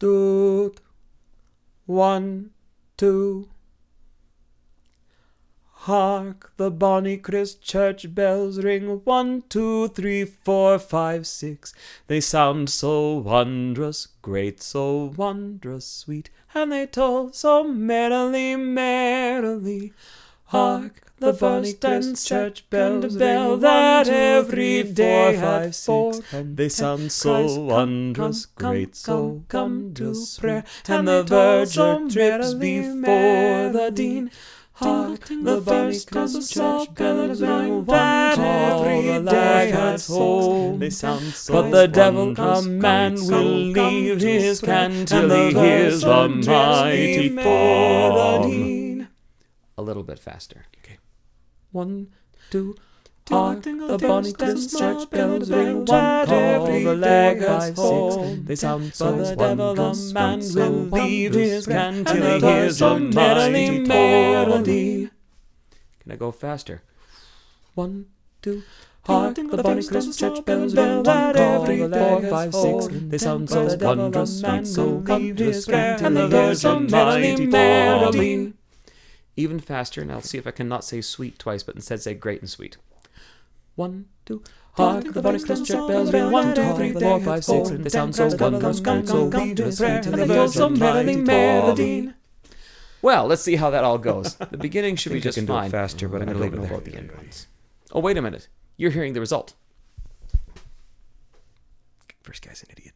doot. 1, 2. Hark, the bonny Christ Church bells ring. 1, 2, 3, 4, 5, 6. They sound so wondrous great, so wondrous sweet, and they toll so merrily, merrily. Hark, the bonny Christ Church bells bell that every day at 4. They sound so wondrous great, so come to prayer, and the verger trips before the dean. Hark, the bonny Christ Church bells ring that every day at home. They sound so but the devil a man will leave his can till he hears the mighty pom. A little bit faster. Okay. 1, 2. Hark, the bonny Christ Church bells ring that every day at 5, 6. They sound so wondrous. But the devil a man will leave his can till he hears the mighty melody. Can I go faster? 1, 2. Hark, the bonny Christ Church bells ring that every day 5, 6. They sound so wondrous sweet, so come to prayer, and he hears the mighty melody. Even faster, and I'll see if I can not say sweet twice, but instead say great and sweet. 1, 2. Hark, the bonny Christ Church bells ring 1, 2, 3, 4, 5, 6. They sound so wondrous great, so come to prayer, and he hears the mighty melody. Well, let's see how that all goes. The beginning should be just fine. I can do it faster, but I don't know about the end ones. Oh, wait a minute. You're hearing the result. First guy's an idiot.